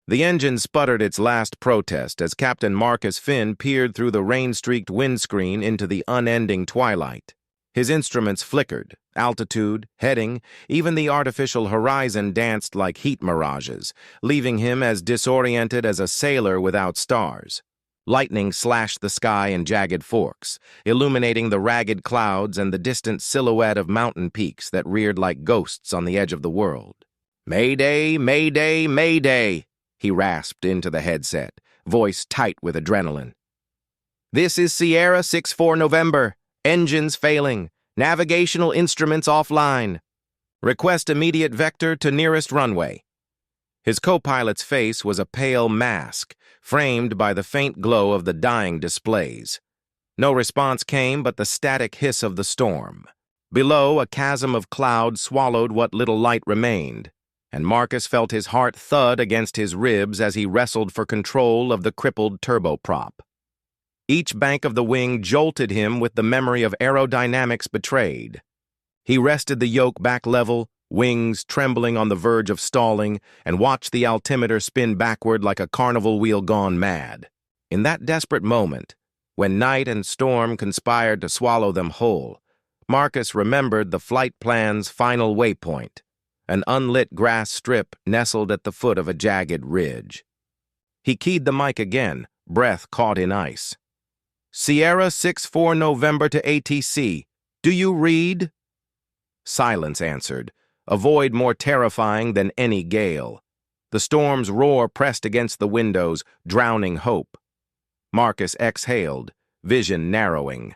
The engine sputtered its last protest as Captain Marcus Finn peered through the rain-streaked windscreen into the unending twilight. His instruments flickered, altitude, heading, even the artificial horizon danced like heat mirages, leaving him as disoriented as a sailor without stars. Lightning slashed the sky in jagged forks, illuminating the ragged clouds and the distant silhouette of mountain peaks that reared like ghosts on the edge of the world. "Mayday, mayday, mayday!" he rasped into the headset, voice tight with adrenaline. "This is Sierra 64 November. Engines failing. Navigational instruments offline. Request immediate vector to nearest runway." His co-pilot's face was a pale mask, framed by the faint glow of the dying displays. No response came but the static hiss of the storm. Below, a chasm of cloud swallowed what little light remained, and Marcus felt his heart thud against his ribs as he wrestled for control of the crippled turboprop. Each bank of the wing jolted him with the memory of aerodynamics betrayed. He rested the yoke back level, wings trembling on the verge of stalling, and watched the altimeter spin backward like a carnival wheel gone mad. In that desperate moment, when night and storm conspired to swallow them whole, Marcus remembered the flight plan's final waypoint, an unlit grass strip nestled at the foot of a jagged ridge. He keyed the mic again, breath caught in ice. "Sierra 64 November to ATC. Do you read?" Silence answered, a void more terrifying than any gale. The storm's roar pressed against the windows, drowning hope. Marcus exhaled, vision narrowing.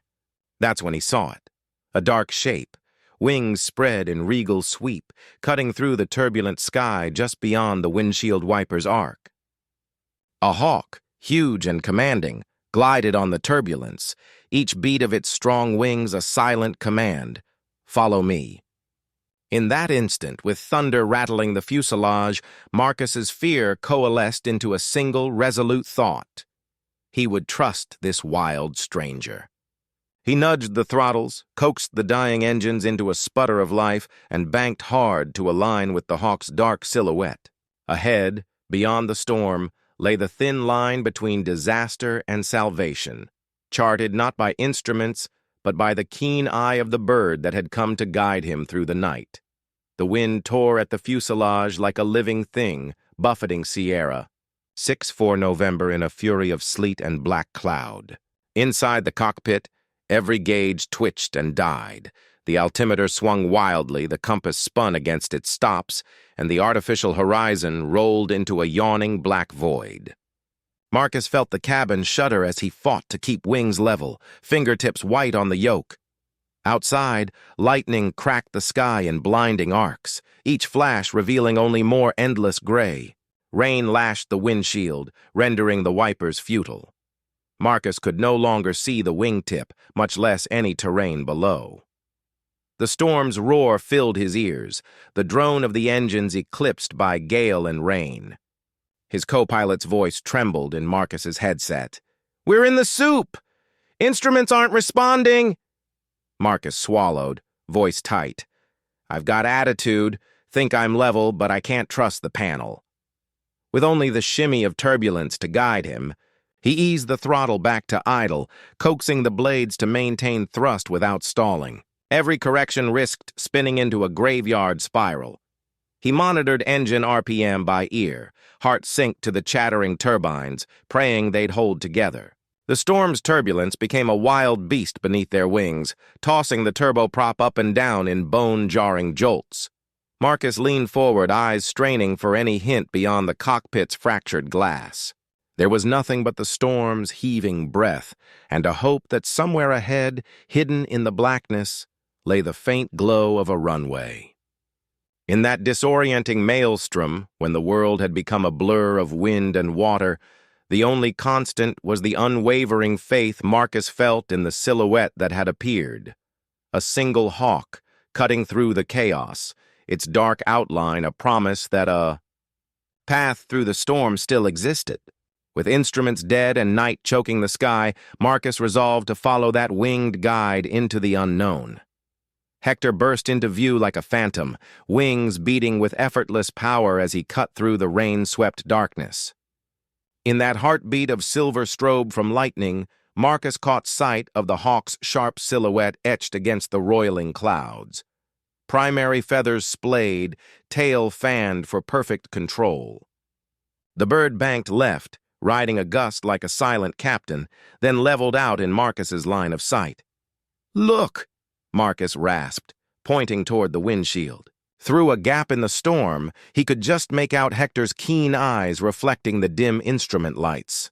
That's when he saw it. A dark shape, wings spread in regal sweep, cutting through the turbulent sky just beyond the windshield wiper's arc. A hawk, huge and commanding, glided on the turbulence, each beat of its strong wings a silent command. "Follow me." In that instant, with thunder rattling the fuselage, Marcus's fear coalesced into a single resolute thought. He would trust this wild stranger. He nudged the throttles, coaxed the dying engines into a sputter of life, and banked hard to align with the Hawk's dark silhouette. Ahead, beyond the storm, lay the thin line between disaster and salvation, charted not by instruments, but by the keen eye of the bird that had come to guide him through the night. The wind tore at the fuselage like a living thing, buffeting Sierra. 6-4 November in a fury of sleet and black cloud. Inside the cockpit, every gauge twitched and died. The altimeter swung wildly, the compass spun against its stops, and the artificial horizon rolled into a yawning black void. Marcus felt the cabin shudder as he fought to keep wings level, fingertips white on the yoke. Outside, lightning cracked the sky in blinding arcs, each flash revealing only more endless gray. Rain lashed the windshield, rendering the wipers futile. Marcus could no longer see the wingtip, much less any terrain below. The storm's roar filled his ears, the drone of the engines eclipsed by gale and rain. His co-pilot's voice trembled in Marcus's headset. "We're in the soup! Instruments aren't responding!" Marcus swallowed, voice tight. "I've got attitude, think I'm level, but I can't trust the panel." With only the shimmy of turbulence to guide him, he eased the throttle back to idle, coaxing the blades to maintain thrust without stalling. Every correction risked spinning into a graveyard spiral. He monitored engine RPM by ear, heart synced to the chattering turbines, praying they'd hold together. The storm's turbulence became a wild beast beneath their wings, tossing the turboprop up and down in bone-jarring jolts. Marcus leaned forward, eyes straining for any hint beyond the cockpit's fractured glass. There was nothing but the storm's heaving breath, and a hope that somewhere ahead, hidden in the blackness, lay the faint glow of a runway. In that disorienting maelstrom, when the world had become a blur of wind and water, the only constant was the unwavering faith Marcus felt in the silhouette that had appeared. A single hawk, cutting through the chaos, its dark outline a promise that a path through the storm still existed. With instruments dead and night choking the sky, Marcus resolved to follow that winged guide into the unknown. Hector burst into view like a phantom, wings beating with effortless power as he cut through the rain-swept darkness. In that heartbeat of silver strobe from lightning, Marcus caught sight of the hawk's sharp silhouette etched against the roiling clouds. Primary feathers splayed, tail fanned for perfect control. The bird banked left, riding a gust like a silent captain, then leveled out in Marcus's line of sight. "Look!" Marcus rasped, pointing toward the windshield. Through a gap in the storm, he could just make out Hector's keen eyes reflecting the dim instrument lights.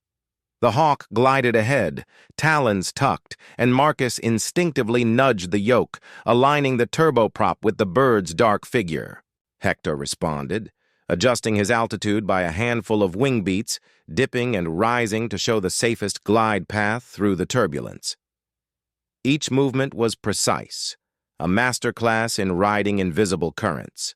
The hawk glided ahead, talons tucked, and Marcus instinctively nudged the yoke, aligning the turboprop with the bird's dark figure. Hector responded, adjusting his altitude by a handful of wing beats, dipping and rising to show the safest glide path through the turbulence. Each movement was precise, a masterclass in riding invisible currents.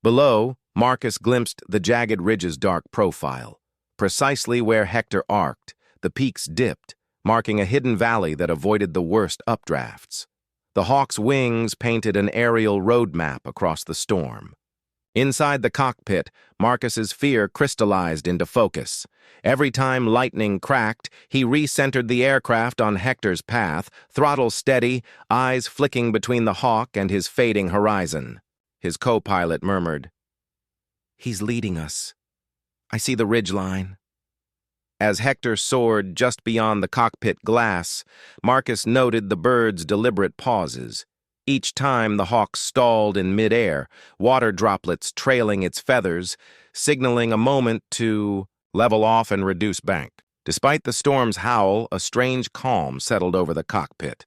Below, Marcus glimpsed the jagged ridge's dark profile. Precisely where Hector arced, the peaks dipped, marking a hidden valley that avoided the worst updrafts. The hawk's wings painted an aerial road map across the storm. Inside the cockpit, Marcus's fear crystallized into focus. Every time lightning cracked, he recentered the aircraft on Hector's path, throttle steady, eyes flicking between the hawk and his fading horizon. His co-pilot murmured, "He's leading us. I see the ridgeline." As Hector soared just beyond the cockpit glass, Marcus noted the bird's deliberate pauses. Each time the hawk stalled in midair, water droplets trailing its feathers, signaling a moment to level off and reduce bank. Despite the storm's howl, a strange calm settled over the cockpit.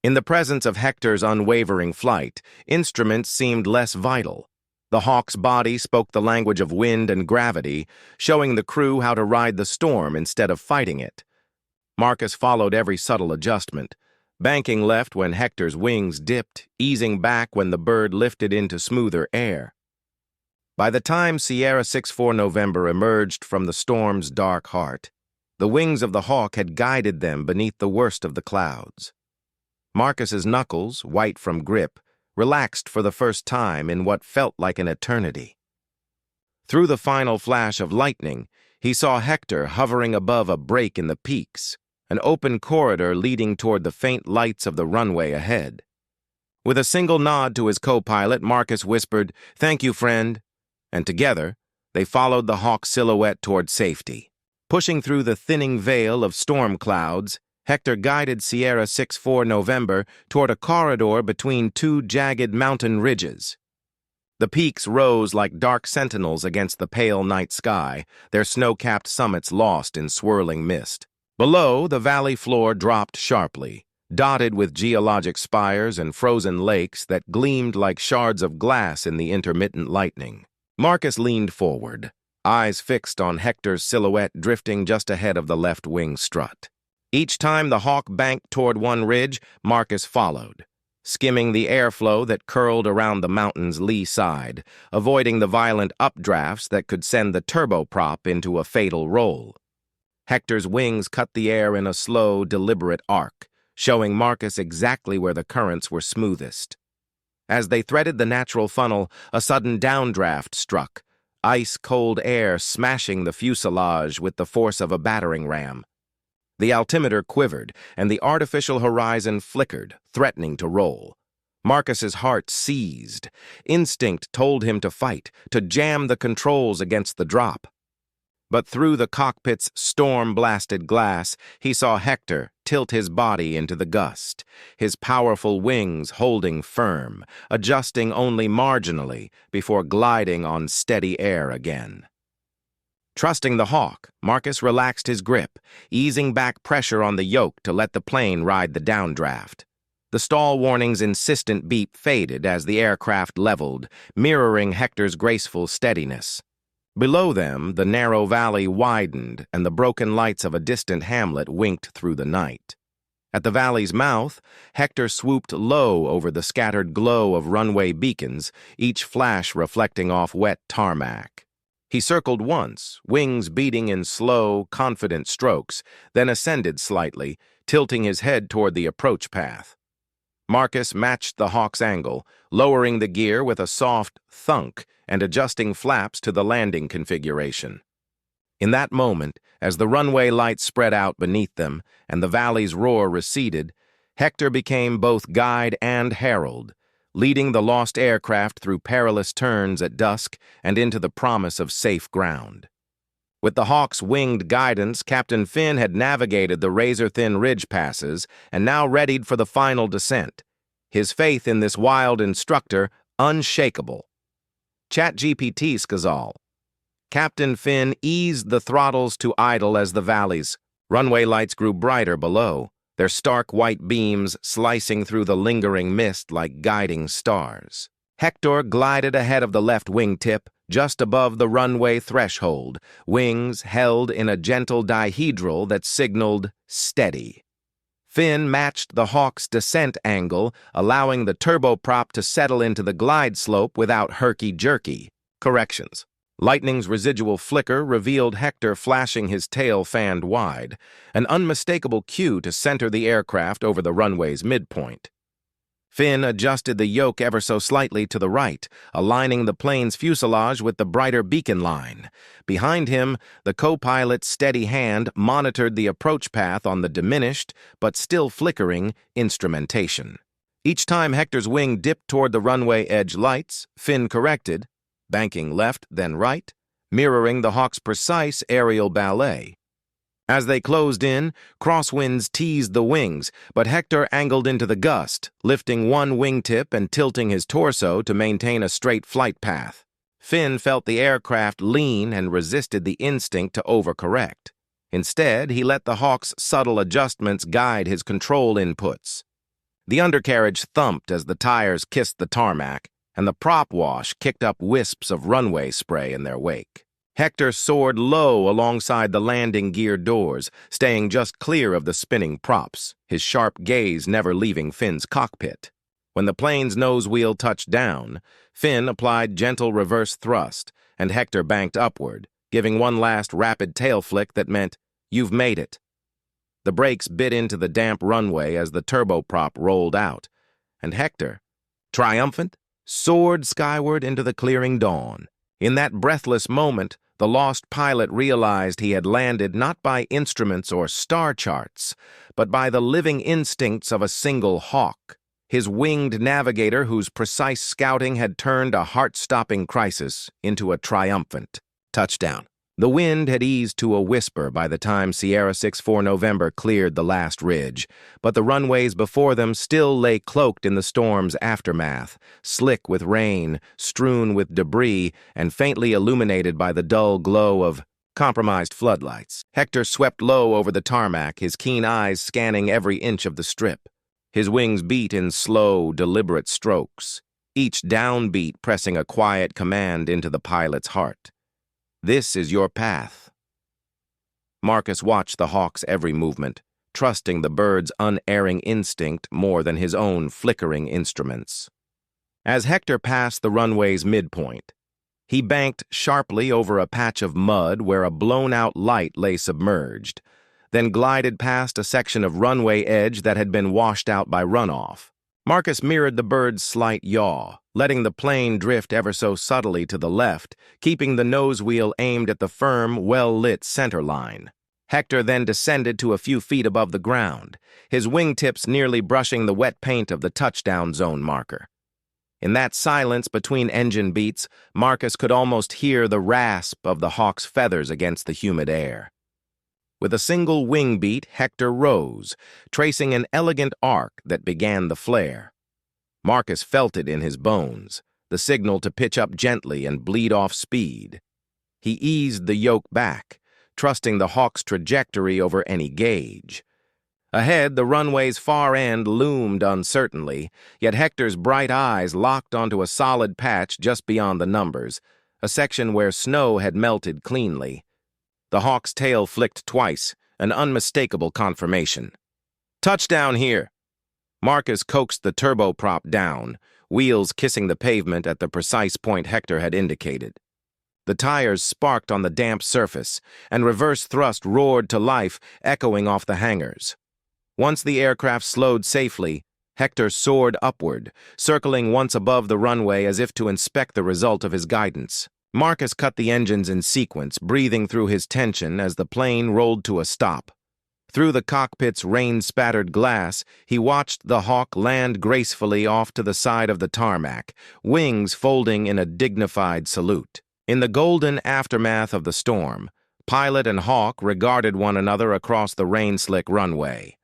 In the presence of Hector's unwavering flight, instruments seemed less vital. The hawk's body spoke the language of wind and gravity, showing the crew how to ride the storm instead of fighting it. Marcus followed every subtle adjustment, banking left when Hector's wings dipped, easing back when the bird lifted into smoother air. By the time Sierra 6-4 November emerged from the storm's dark heart, the wings of the hawk had guided them beneath the worst of the clouds. Marcus's knuckles, white from grip, relaxed for the first time in what felt like an eternity. Through the final flash of lightning, he saw Hector hovering above a break in the peaks, an open corridor leading toward the faint lights of the runway ahead. With a single nod to his co-pilot, Marcus whispered, "Thank you, friend," and together, they followed the hawk silhouette toward safety. Pushing through the thinning veil of storm clouds, Hector guided Sierra 6-4 November toward a corridor between two jagged mountain ridges. The peaks rose like dark sentinels against the pale night sky, their snow-capped summits lost in swirling mist. Below, the valley floor dropped sharply, dotted with geologic spires and frozen lakes that gleamed like shards of glass in the intermittent lightning. Marcus leaned forward, eyes fixed on Hector's silhouette drifting just ahead of the left wing strut. Each time the hawk banked toward one ridge, Marcus followed, skimming the airflow that curled around the mountain's lee side, avoiding the violent updrafts that could send the turboprop into a fatal roll. Hector's wings cut the air in a slow, deliberate arc, showing Marcus exactly where the currents were smoothest. As they threaded the natural funnel, a sudden downdraft struck, ice-cold air smashing the fuselage with the force of a battering ram. The altimeter quivered, and the artificial horizon flickered, threatening to roll. Marcus's heart seized. Instinct told him to fight, to jam the controls against the drop. But through the cockpit's storm-blasted glass, he saw Hector tilt his body into the gust, his powerful wings holding firm, adjusting only marginally before gliding on steady air again. Trusting the hawk, Marcus relaxed his grip, easing back pressure on the yoke to let the plane ride the downdraft. The stall warning's insistent beep faded as the aircraft leveled, mirroring Hector's graceful steadiness. Below them, the narrow valley widened and the broken lights of a distant hamlet winked through the night. At the valley's mouth, Hector swooped low over the scattered glow of runway beacons, each flash reflecting off wet tarmac. He circled once, wings beating in slow, confident strokes, then ascended slightly, tilting his head toward the approach path. Marcus matched the Hawk's angle, lowering the gear with a soft thunk and adjusting flaps to the landing configuration. In that moment, as the runway lights spread out beneath them and the valley's roar receded, Hector became both guide and herald, leading the lost aircraft through perilous turns at dusk and into the promise of safe ground. With the Hawk's winged guidance, Captain Finn had navigated the razor-thin ridge passes and now readied for the final descent, his faith in this wild instructor unshakable. ChatGPT Skazal. Captain Finn eased the throttles to idle as the valley's runway lights grew brighter below, their stark white beams slicing through the lingering mist like guiding stars. Hector glided ahead of the left wingtip, just above the runway threshold, wings held in a gentle dihedral that signaled steady. Finn matched the Hawk's descent angle, allowing the turboprop to settle into the glide slope without herky-jerky corrections. Lightning's residual flicker revealed Hector flashing his tail fanned wide, an unmistakable cue to center the aircraft over the runway's midpoint. Finn adjusted the yoke ever so slightly to the right, aligning the plane's fuselage with the brighter beacon line. Behind him, the co-pilot's steady hand monitored the approach path on the diminished, but still flickering, instrumentation. Each time Hector's wing dipped toward the runway edge lights, Finn corrected, banking left, then right, mirroring the Hawk's precise aerial ballet. As they closed in, crosswinds teased the wings, but Hector angled into the gust, lifting one wingtip and tilting his torso to maintain a straight flight path. Finn felt the aircraft lean and resisted the instinct to overcorrect. Instead, he let the Hawk's subtle adjustments guide his control inputs. The undercarriage thumped as the tires kissed the tarmac, and the prop wash kicked up wisps of runway spray in their wake. Hector soared low alongside the landing gear doors, staying just clear of the spinning props, his sharp gaze never leaving Finn's cockpit. When the plane's nose wheel touched down, Finn applied gentle reverse thrust, and Hector banked upward, giving one last rapid tail flick that meant, "You've made it." The brakes bit into the damp runway as the turboprop rolled out, and Hector, triumphant, soared skyward into the clearing dawn. In that breathless moment, the lost pilot realized he had landed not by instruments or star charts, but by the living instincts of a single Hawk, his winged navigator whose precise scouting had turned a heart-stopping crisis into a triumphant touchdown. The wind had eased to a whisper by the time Sierra 6-4 November cleared the last ridge, but the runways before them still lay cloaked in the storm's aftermath, slick with rain, strewn with debris, and faintly illuminated by the dull glow of compromised floodlights. Hector swept low over the tarmac, his keen eyes scanning every inch of the strip. His wings beat in slow, deliberate strokes, each downbeat pressing a quiet command into the pilot's heart. "This is your path." Marcus watched the Hawk's every movement, trusting the bird's unerring instinct more than his own flickering instruments. As Hector passed the runway's midpoint, he banked sharply over a patch of mud where a blown-out light lay submerged, then glided past a section of runway edge that had been washed out by runoff. Marcus mirrored the bird's slight yaw, letting the plane drift ever so subtly to the left, keeping the nose wheel aimed at the firm, well-lit center line. Hector then descended to a few feet above the ground, his wingtips nearly brushing the wet paint of the touchdown zone marker. In that silence between engine beats, Marcus could almost hear the rasp of the Hawk's feathers against the humid air. With a single wing beat, Hector rose, tracing an elegant arc that began the flare. Marcus felt it in his bones, the signal to pitch up gently and bleed off speed. He eased the yoke back, trusting the Hawk's trajectory over any gauge. Ahead, the runway's far end loomed uncertainly, yet Hector's bright eyes locked onto a solid patch just beyond the numbers, a section where snow had melted cleanly. The Hawk's tail flicked twice, an unmistakable confirmation. "Touchdown here!" Marcus coaxed the turboprop down, wheels kissing the pavement at the precise point Hector had indicated. The tires sparked on the damp surface, and reverse thrust roared to life, echoing off the hangars. Once the aircraft slowed safely, Hector soared upward, circling once above the runway as if to inspect the result of his guidance. Marcus cut the engines in sequence, breathing through his tension as the plane rolled to a stop. Through the cockpit's rain-spattered glass, he watched the Hawk land gracefully off to the side of the tarmac, wings folding in a dignified salute. In the golden aftermath of the storm, pilot and Hawk regarded one another across the rain-slick runway.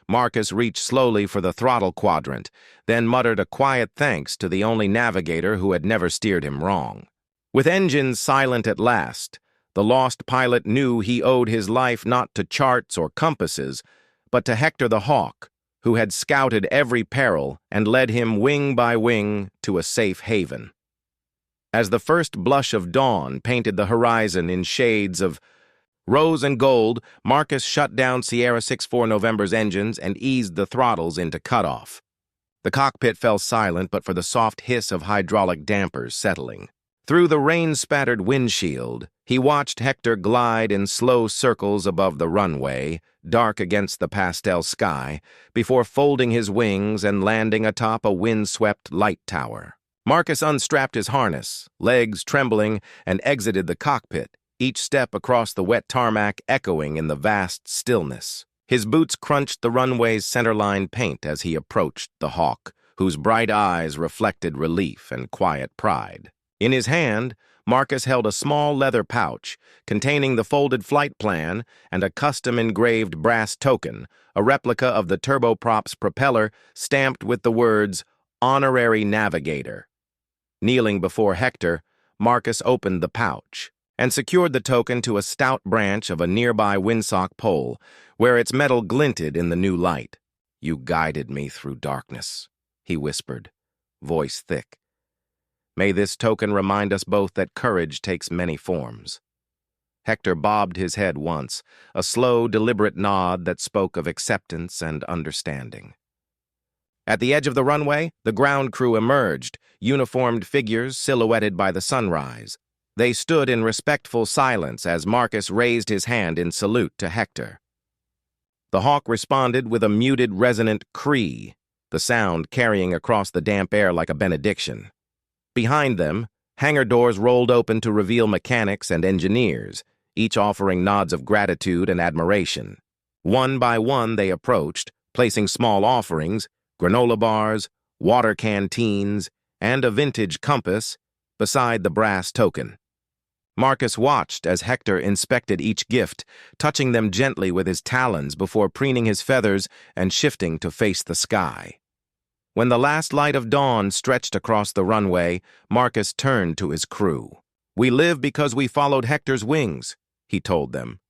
Marcus reached slowly for the throttle quadrant, then muttered a quiet thanks to the only navigator who had never steered him wrong. With engines silent at last, the lost pilot knew he owed his life not to charts or compasses, but to Hector the Hawk, who had scouted every peril and led him wing by wing to a safe haven. As the first blush of dawn painted the horizon in shades of rose and gold, Marcus shut down Sierra 64 November's engines and eased the throttles into cutoff. The cockpit fell silent but for the soft hiss of hydraulic dampers settling. Through the rain-spattered windshield, he watched Hector glide in slow circles above the runway, dark against the pastel sky, before folding his wings and landing atop a wind-swept light tower. Marcus unstrapped his harness, legs trembling, and exited the cockpit, each step across the wet tarmac echoing in the vast stillness. His boots crunched the runway's centerline paint as he approached the Hawk, whose bright eyes reflected relief and quiet pride. In his hand, Marcus held a small leather pouch containing the folded flight plan and a custom-engraved brass token, a replica of the turboprop's propeller stamped with the words, "Honorary Navigator." Kneeling before Hector, Marcus opened the pouch and secured the token to a stout branch of a nearby windsock pole, where its metal glinted in the new light. "You guided me through darkness," he whispered, voice thick. "May this token remind us both that courage takes many forms." Hector bobbed his head once, a slow, deliberate nod that spoke of acceptance and understanding. At the edge of the runway, the ground crew emerged, uniformed figures silhouetted by the sunrise. They stood in respectful silence as Marcus raised his hand in salute to Hector. The Hawk responded with a muted, resonant cree, the sound carrying across the damp air like a benediction. Behind them, hangar doors rolled open to reveal mechanics and engineers, each offering nods of gratitude and admiration. One by one they approached, placing small offerings, granola bars, water canteens, and a vintage compass beside the brass token. Marcus watched as Hector inspected each gift, touching them gently with his talons before preening his feathers and shifting to face the sky. When the last light of dawn stretched across the runway, Marcus turned to his crew. "We live because we followed Hector's wings," he told them.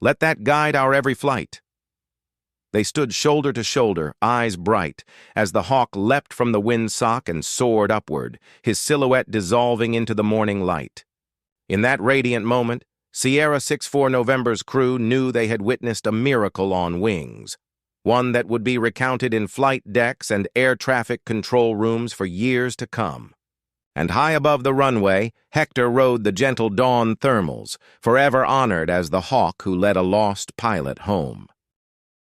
"Let that guide our every flight." They stood shoulder to shoulder, eyes bright, as the Hawk leapt from the windsock and soared upward, his silhouette dissolving into the morning light. In that radiant moment, Sierra 64 November's crew knew they had witnessed a miracle on wings, one that would be recounted in flight decks and air traffic control rooms for years to come. And high above the runway, Hector rode the gentle dawn thermals, forever honored as the Hawk who led a lost pilot home.